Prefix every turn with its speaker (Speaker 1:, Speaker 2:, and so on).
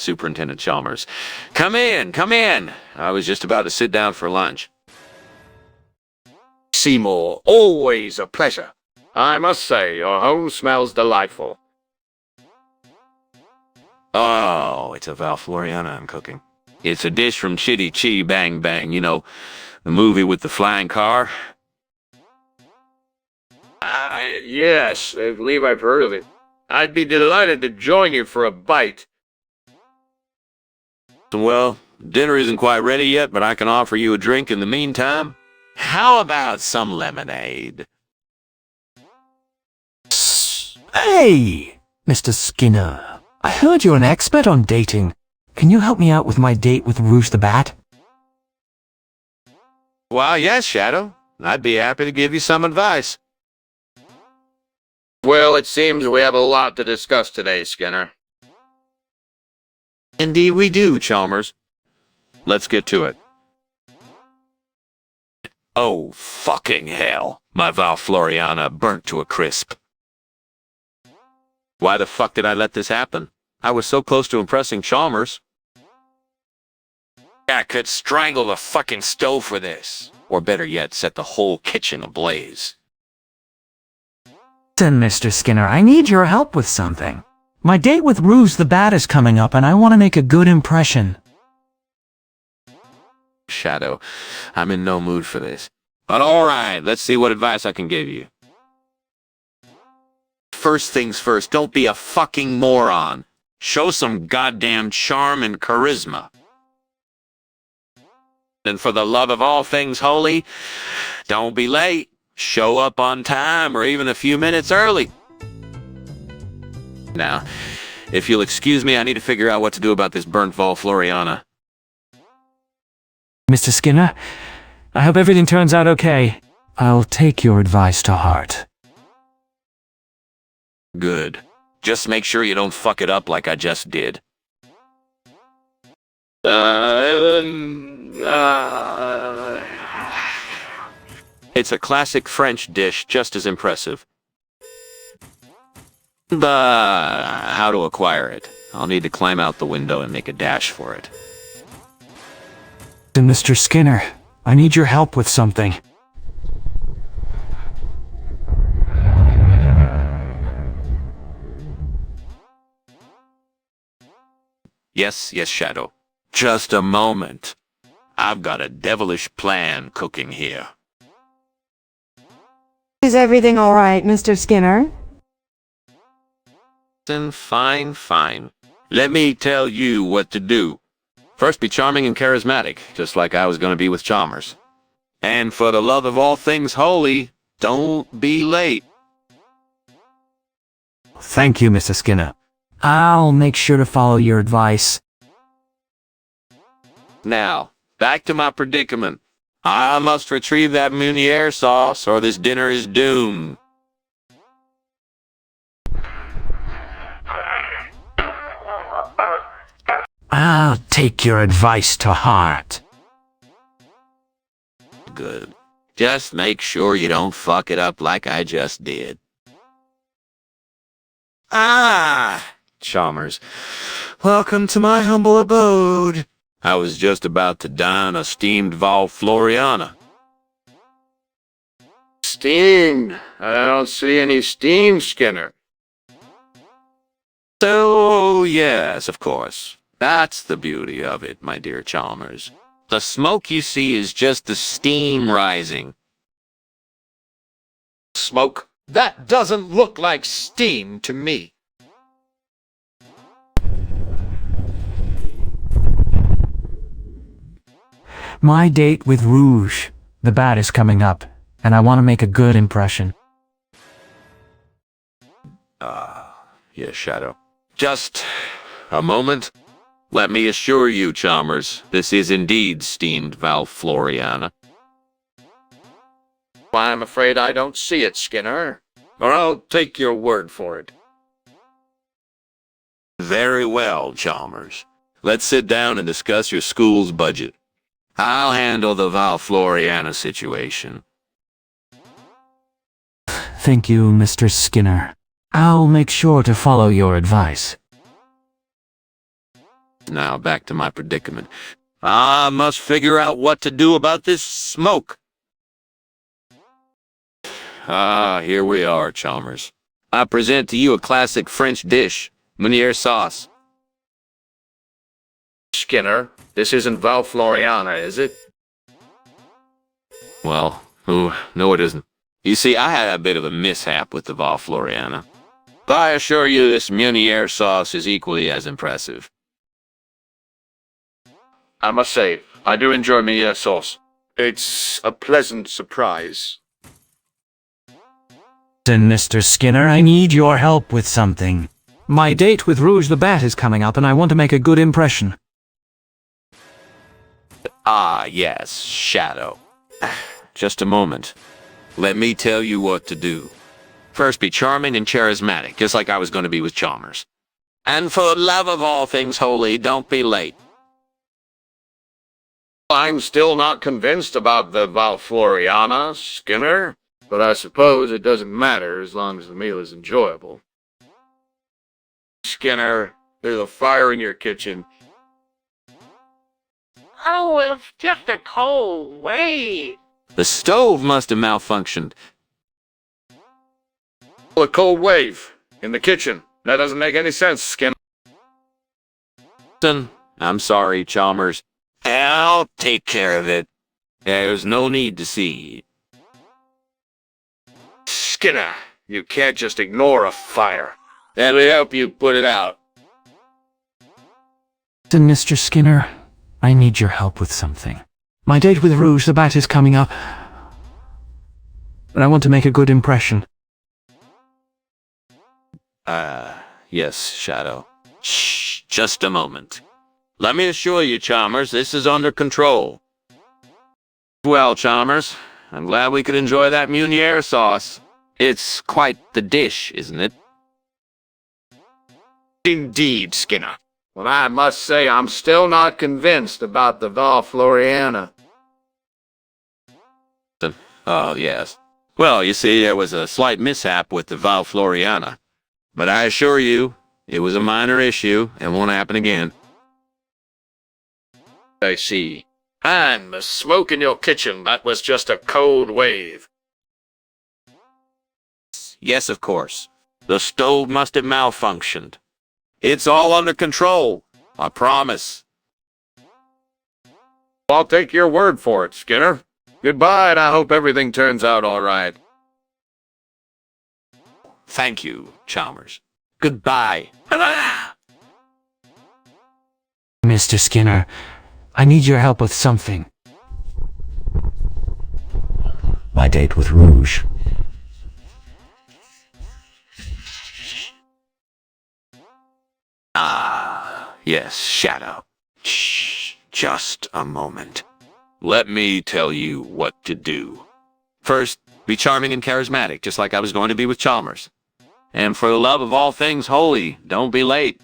Speaker 1: Superintendent Chalmers. Come in, come in. I was just about to sit down for lunch.
Speaker 2: Seymour, always a pleasure. I must say, your home smells delightful.
Speaker 1: Oh, it's a valfloriana I'm cooking. It's a dish from Chitty Chee Bang Bang, you know, the movie with the flying car.
Speaker 2: Yes, I believe I've heard of it. I'd be delighted to join you for a bite.
Speaker 1: Well, dinner isn't quite ready yet, but I can offer you a drink in the meantime. How about some lemonade?
Speaker 3: Hey, Mr. Skinner. I heard you're an expert on dating. Can you help me out with my date with Rouge the Bat?
Speaker 1: Well, yes, Shadow. I'd be happy to give you some advice.
Speaker 2: Well, it seems we have a lot to discuss today, Skinner.
Speaker 1: Indeed we do, Chalmers. Let's get to it. Oh, fucking hell. My valfloriana burnt to a crisp. Why the fuck did I let this happen? I was so close to impressing Chalmers. I could strangle the fucking stove for this. Or better yet, set the whole kitchen ablaze.
Speaker 3: Listen, Mr. Skinner, I need your help with something. My date with Rouge the Bat is coming up and I want to make a good impression.
Speaker 1: Shadow, I'm in no mood for this. But alright, let's see what advice I can give you. First things first, don't be a fucking moron. Show some goddamn charm and charisma. And for the love of all things holy, don't be late. Show up on time or even a few minutes early. Now, if you'll excuse me, I need to figure out what to do about this burnt valfloriana.
Speaker 3: Mr. Skinner, I hope everything turns out okay. I'll take your advice to heart.
Speaker 1: Good. Just make sure you don't fuck it up like I just did. It's a classic French dish, just as impressive. How to acquire it? I'll need to climb out the window and make a dash for it.
Speaker 3: Mr. Skinner, I need your help with something.
Speaker 1: Yes, Shadow. Just a moment. I've got a devilish plan cooking here.
Speaker 4: Is everything all right, Mr. Skinner?
Speaker 1: Then fine. Let me tell you what to do. First, be charming and charismatic, just like I was going to be with Chalmers. And for the love of all things holy, don't be late.
Speaker 3: Thank you, Mr. Skinner. I'll make sure to follow your advice.
Speaker 1: Now, back to my predicament. I must retrieve that Meunier sauce, or this dinner is doomed.
Speaker 3: I'll take your advice to heart.
Speaker 1: Good. Just make sure you don't fuck it up like I just did. Chalmers. Welcome to my humble abode. I was just about to dine a steamed valfloriana.
Speaker 2: Steam? I don't see any steam, Skinner.
Speaker 1: So, yes, of course. That's the beauty of it, my dear Chalmers. The smoke you see is just the steam rising.
Speaker 2: Smoke? That doesn't look like steam to me.
Speaker 3: My date with Rouge the Bat is coming up, and I want to make a good impression.
Speaker 1: Yes, Shadow. Just a moment. Let me assure you, Chalmers, this is indeed steamed valfloriana.
Speaker 2: Why, I'm afraid I don't see it, Skinner. Or I'll take your word for it.
Speaker 1: Very well, Chalmers. Let's sit down and discuss your school's budget. I'll handle the valfloriana situation.
Speaker 3: Thank you, Mr. Skinner. I'll make sure to follow your advice.
Speaker 1: Now back to my predicament. I must figure out what to do about this smoke. Here we are, Chalmers. I present to you a classic French dish, Meunier sauce.
Speaker 2: Skinner, this isn't valfloriana, is it?
Speaker 1: Well, no it isn't. You see, I had a bit of a mishap with the valfloriana. But I assure you this Meunier sauce is equally as impressive.
Speaker 2: I must say, I do enjoy Meunier sauce. It's a pleasant surprise.
Speaker 3: Listen, Mr. Skinner, I need your help with something. My date with Rouge the Bat is coming up and I want to make a good impression.
Speaker 1: Ah, yes, Shadow. Just a moment. Let me tell you what to do. First, be charming and charismatic, just like I was going to be with Chalmers. And for the love of all things holy, don't be late.
Speaker 2: I'm still not convinced about the valfloriana, Skinner, but I suppose it doesn't matter as long as the meal is enjoyable. Skinner, there's a fire in your kitchen.
Speaker 5: Oh, it's just a cold wave.
Speaker 1: The stove must have malfunctioned.
Speaker 2: A cold wave in the kitchen. That doesn't make any sense, Skinner.
Speaker 1: I'm sorry, Chalmers. I'll take care of it. There's no need to see.
Speaker 2: Skinner, you can't just ignore a fire. That'll help you put it out.
Speaker 3: Listen, Mr. Skinner, I need your help with something. My date with Rouge the Bat is coming up, and I want to make a good impression.
Speaker 1: Yes, Shadow. Shh, just a moment. Let me assure you, Chalmers, this is under control. Well, Chalmers, I'm glad we could enjoy that Meunier sauce. It's quite the dish, isn't it?
Speaker 2: Indeed, Skinner. But I must say I'm still not convinced about the valfloriana.
Speaker 1: Oh, yes. Well, you see, there was a slight mishap with the valfloriana. But I assure you, it was a minor issue and won't happen again.
Speaker 2: I see. And the smoke in your kitchen, that was just a cold wave.
Speaker 1: Yes, of course. The stove must have malfunctioned. It's all under control, I promise.
Speaker 2: I'll take your word for it, Skinner. Goodbye, and I hope everything turns out all right.
Speaker 1: Thank you, Chalmers. Goodbye.
Speaker 3: Mr. Skinner, I need your help with something. My date with Rouge.
Speaker 1: Yes, Shadow. Shh, just a moment. Let me tell you what to do. First, be charming and charismatic, just like I was going to be with Chalmers. And for the love of all things holy, don't be late.